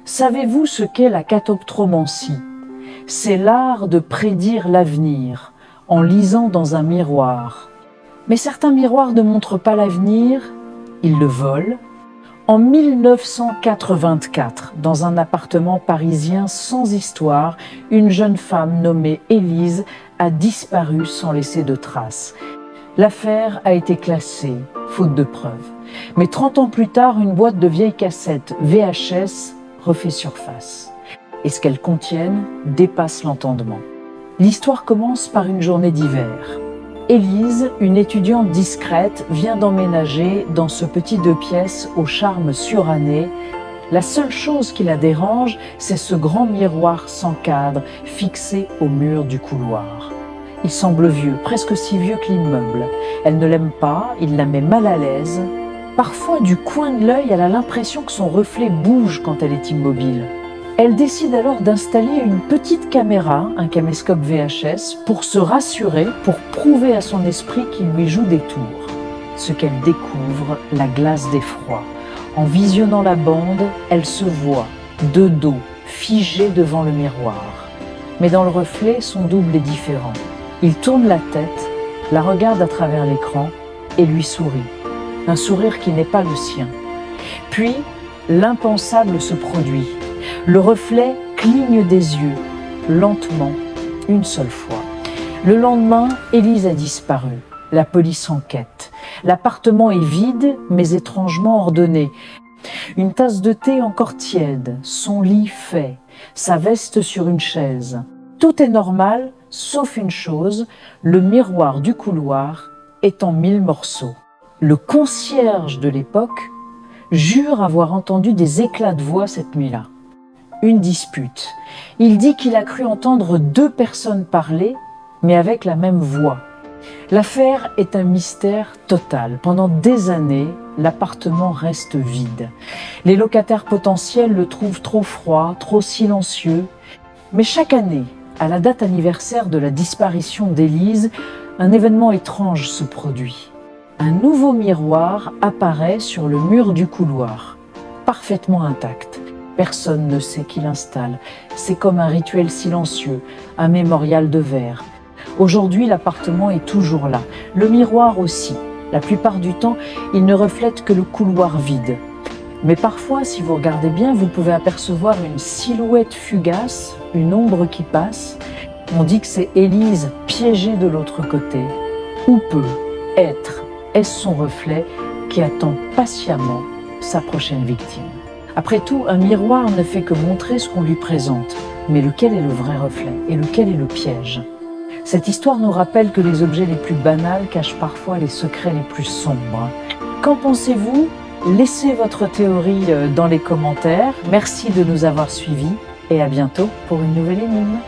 Savez-vous ce qu'est la catoptromancie? C'est l'art de prédire l'avenir en lisant dans un miroir. Mais certains miroirs ne montrent pas l'avenir, ils le volent. En 1984, dans un appartement parisien sans histoire, une jeune femme nommée Élise a disparu sans laisser de traces. L'affaire a été classée, faute de preuves. Mais 30 ans plus tard, une boîte de vieilles cassettes VHS refait surface. Et ce qu'elles contiennent dépasse l'entendement. L'histoire commence par une journée d'hiver. Élise, une étudiante discrète, vient d'emménager dans ce petit 2 pièces au charme suranné. La seule chose qui la dérange, c'est ce grand miroir sans cadre fixé au mur du couloir. Il semble vieux, presque aussi vieux que l'immeuble. Elle ne l'aime pas, il la met mal à l'aise. Parfois, du coin de l'œil, elle a l'impression que son reflet bouge quand elle est immobile. Elle décide alors d'installer une petite caméra, un caméscope VHS, pour se rassurer, pour prouver à son esprit qu'il lui joue des tours. Ce qu'elle découvre la glace d'effroi. En visionnant la bande, elle se voit, de dos, figée devant le miroir. Mais dans le reflet, son double est différent. Il tourne la tête, la regarde à travers l'écran et lui sourit. Un sourire qui n'est pas le sien. Puis, l'impensable se produit. Le reflet cligne des yeux, lentement, une seule fois. Le lendemain, Élise a disparu. La police enquête. L'appartement est vide, mais étrangement ordonné. Une tasse de thé encore tiède, son lit fait, sa veste sur une chaise. Tout est normal, sauf une chose, le miroir du couloir est en 1000 morceaux. Le concierge de l'époque jure avoir entendu des éclats de voix cette nuit-là. Une dispute. Il dit qu'il a cru entendre 2 personnes parler, mais avec la même voix. L'affaire est un mystère total. Pendant des années, l'appartement reste vide. Les locataires potentiels le trouvent trop froid, trop silencieux. Mais chaque année, à la date anniversaire de la disparition d'Élise, un événement étrange se produit. Un nouveau miroir apparaît sur le mur du couloir, parfaitement intact. Personne ne sait qui l'installe. C'est comme un rituel silencieux, un mémorial de verre. Aujourd'hui, l'appartement est toujours là. Le miroir aussi. La plupart du temps, il ne reflète que le couloir vide. Mais parfois, si vous regardez bien, vous pouvez apercevoir une silhouette fugace, une ombre qui passe. On dit que c'est Élise piégée de l'autre côté. Ou est-ce son reflet qui attend patiemment sa prochaine victime? Après tout, un miroir ne fait que montrer ce qu'on lui présente. Mais lequel est le vrai reflet et lequel est le piège? Cette histoire nous rappelle que les objets les plus banals cachent parfois les secrets les plus sombres. Qu'en pensez-vous? Laissez votre théorie dans les commentaires. Merci de nous avoir suivis et à bientôt pour une nouvelle énigme.